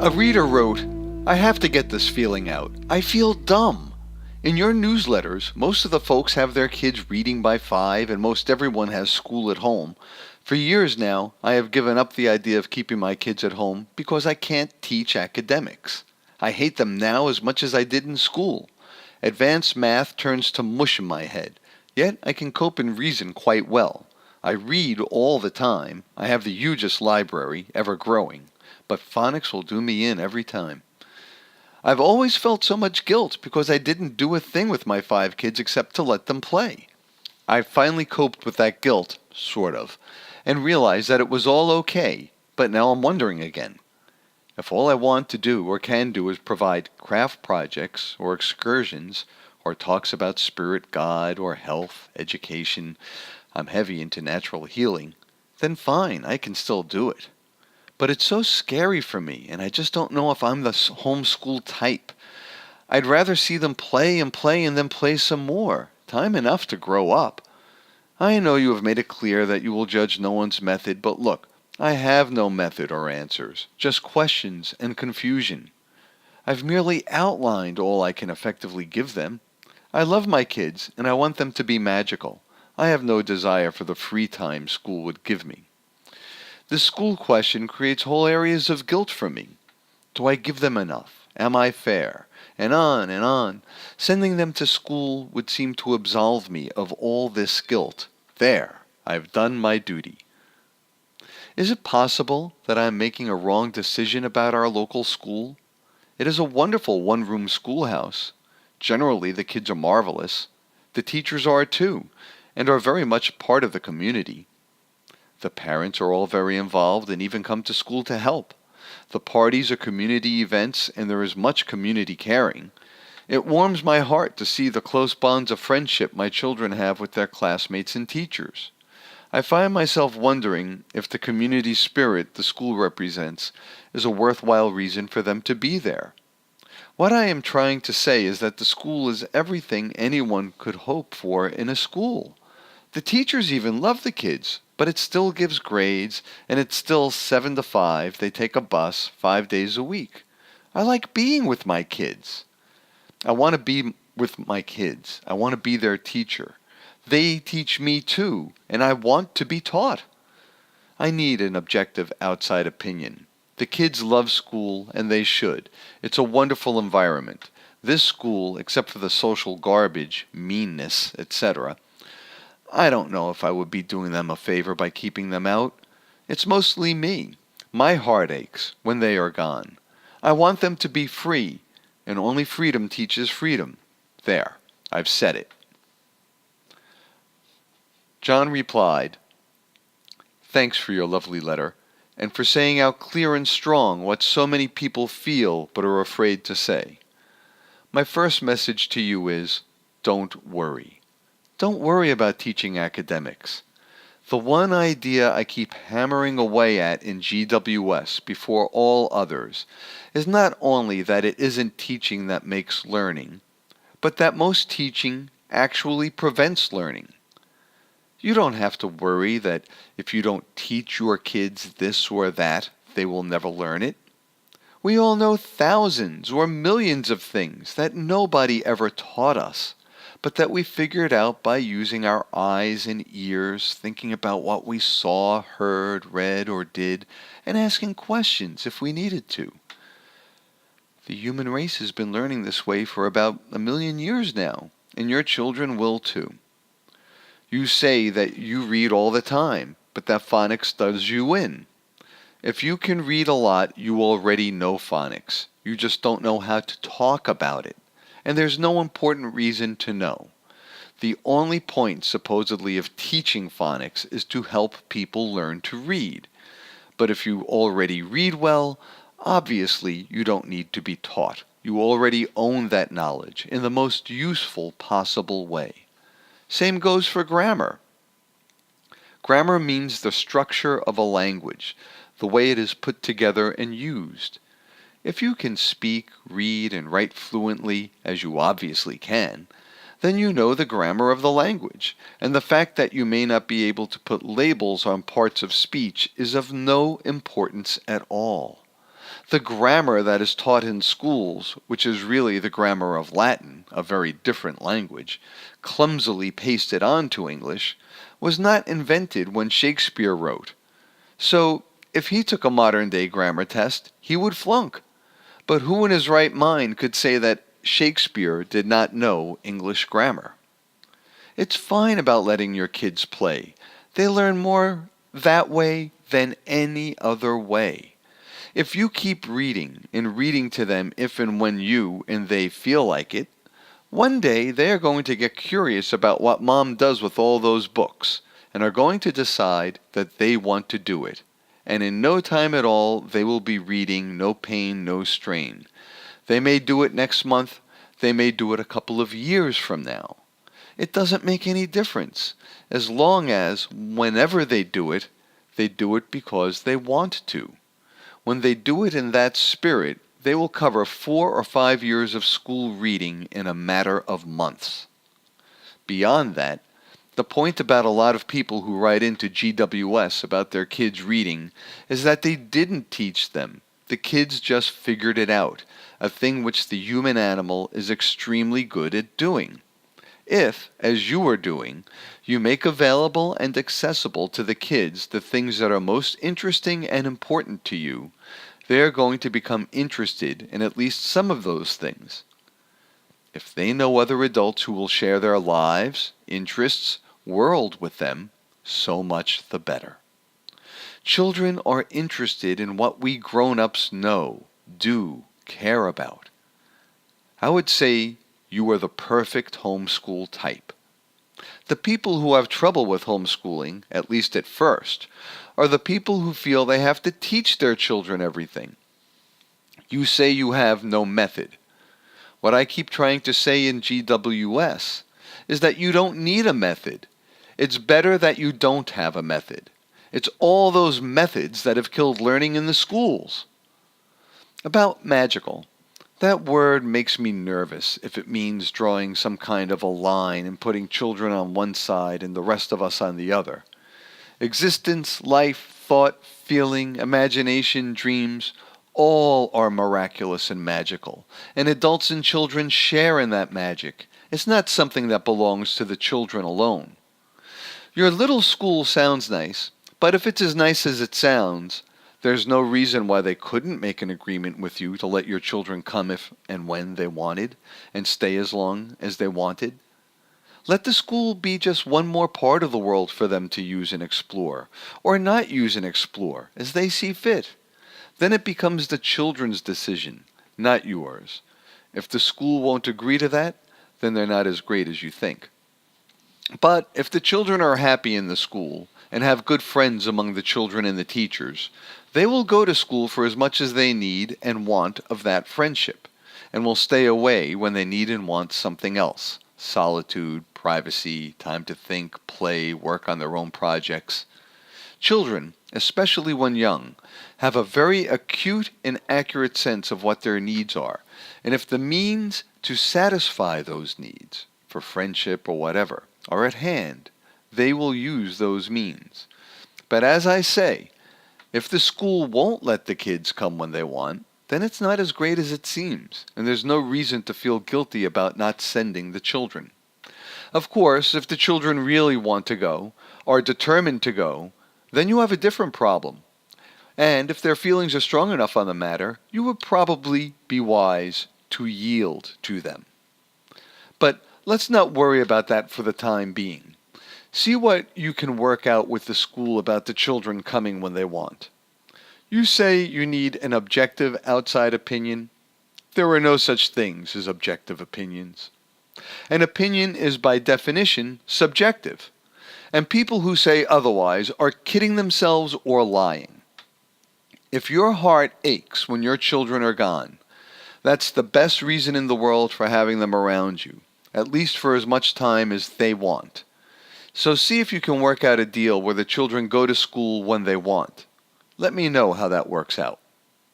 A reader wrote, "I have to get this feeling out. I feel dumb. In your newsletters, most of the folks have their kids reading by 5 and most everyone has school at home. For years now, I have given up the idea of keeping my kids at home because I can't teach academics. I hate them now as much as I did in school. Advanced math turns to mush in my head, yet I can cope and reason quite well. I read all the time. I have the hugest library, ever growing, but phonics will do me in every time. I've always felt so much guilt because I didn't do a thing with my 5 kids except to let them play. I finally coped with that guilt, sort of, and realized that it was all okay, but now I'm wondering again. If all I want to do or can do is provide craft projects or excursions or talks about spirit, God, or health, education, I'm heavy into natural healing, then fine, I can still do it. But it's so scary for me, and I just don't know if I'm the homeschool type. I'd rather see them play and play and then play some more. Time enough to grow up. I know you have made it clear that you will judge no one's method, but look, I have no method or answers, just questions and confusion. I've merely outlined all I can effectively give them. I love my kids, and I want them to be magical. I have no desire for the free time school would give me. This school question creates whole areas of guilt for me. Do I give them enough? Am I fair? And on and on. Sending them to school would seem to absolve me of all this guilt. There, I've done my duty. Is it possible that I am making a wrong decision about our local school? It is a wonderful one-room schoolhouse. Generally, the kids are marvelous. The teachers are too, and are very much part of the community. The parents are all very involved and even come to school to help. The parties are community events and there is much community caring. It warms my heart to see the close bonds of friendship my children have with their classmates and teachers. I find myself wondering if the community spirit the school represents is a worthwhile reason for them to be there. What I am trying to say is that the school is everything anyone could hope for in a school. The teachers even love the kids, but it still gives grades, and it's still 7 to 5. They take a bus 5 days a week. I like being with my kids. I want to be with my kids. I want to be their teacher. They teach me too, and I want to be taught. I need an objective outside opinion. The kids love school, and they should. It's a wonderful environment. This school, except for the social garbage, meanness, etc., I don't know if I would be doing them a favor by keeping them out. It's mostly me. My heart aches when they are gone. I want them to be free, and only freedom teaches freedom. There, I've said it. John replied, "Thanks for your lovely letter, and for saying out clear and strong what so many people feel but are afraid to say. My first message to you is, don't worry. Don't worry about teaching academics. The one idea I keep hammering away at in GWS before all others is not only that it isn't teaching that makes learning, but that most teaching actually prevents learning. You don't have to worry that if you don't teach your kids this or that, they will never learn it. We all know thousands or millions of things that nobody ever taught us, but that we figured out by using our eyes and ears, thinking about what we saw, heard, read, or did, and asking questions if we needed to. The human race has been learning this way for about 1,000,000 years now, and your children will too. You say that you read all the time, but that phonics does you in. If you can read a lot, you already know phonics. You just don't know how to talk about it. And there's no important reason to know. The only point, supposedly, of teaching phonics is to help people learn to read. But if you already read well, obviously you don't need to be taught. You already own that knowledge in the most useful possible way. Same goes for grammar. Grammar means the structure of a language, the way it is put together and used. If you can speak, read, and write fluently, as you obviously can, then you know the grammar of the language, and the fact that you may not be able to put labels on parts of speech is of no importance at all. The grammar that is taught in schools, which is really the grammar of Latin, a very different language, clumsily pasted onto English, was not invented when Shakespeare wrote. So, if he took a modern-day grammar test, he would flunk. But who in his right mind could say that Shakespeare did not know English grammar? It's fine about letting your kids play. They learn more that way than any other way. If you keep reading and reading to them if and when you and they feel like it, one day they are going to get curious about what mom does with all those books and are going to decide that they want to do it. And in no time at all, they will be reading no pain, no strain. They may do it next month. They may do it a couple of years from now. It doesn't make any difference, as long as whenever they do it because they want to. When they do it in that spirit, they will cover 4 or 5 years of school reading in a matter of months. Beyond that, the point about a lot of people who write into GWS about their kids reading is that they didn't teach them. The kids just figured it out, a thing which the human animal is extremely good at doing. If, as you are doing, you make available and accessible to the kids the things that are most interesting and important to you, they are going to become interested in at least some of those things. If they know other adults who will share their lives, interests, world with them, so much the better. Children are interested in what we grown-ups know, do, care about. I would say you are the perfect homeschool type. The people who have trouble with homeschooling, at least at first, are the people who feel they have to teach their children everything. You say you have no method. What I keep trying to say in GWS is that you don't need a method. It's better that you don't have a method. It's all those methods that have killed learning in the schools. About magical. That word makes me nervous if it means drawing some kind of a line and putting children on one side and the rest of us on the other. Existence, life, thought, feeling, imagination, dreams, all are miraculous and magical, and adults and children share in that magic. It's not something that belongs to the children alone. Your little school sounds nice, but if it's as nice as it sounds, there's no reason why they couldn't make an agreement with you to let your children come if and when they wanted, and stay as long as they wanted. Let the school be just one more part of the world for them to use and explore, or not use and explore, as they see fit. Then it becomes the children's decision, not yours. If the school won't agree to that, then they're not as great as you think. But if the children are happy in the school, and have good friends among the children and the teachers, they will go to school for as much as they need and want of that friendship, and will stay away when they need and want something else: solitude, privacy, time to think, play, work on their own projects. Children, especially when young, have a very acute and accurate sense of what their needs are, and if the means to satisfy those needs, for friendship or whatever, are at hand, they will use those means. But as I say, if the school won't let the kids come when they want, then it's not as great as it seems, and there's no reason to feel guilty about not sending the children. Of course, if the children really want to go, are determined to go, then you have a different problem. And if their feelings are strong enough on the matter, you would probably be wise to yield to them. But let's not worry about that for the time being. See what you can work out with the school about the children coming when they want. You say you need an objective outside opinion. There are no such things as objective opinions. An opinion is by definition subjective, and people who say otherwise are kidding themselves or lying. If your heart aches when your children are gone, that's the best reason in the world for having them around you, at least for as much time as they want. So see if you can work out a deal where the children go to school when they want. Let me know how that works out.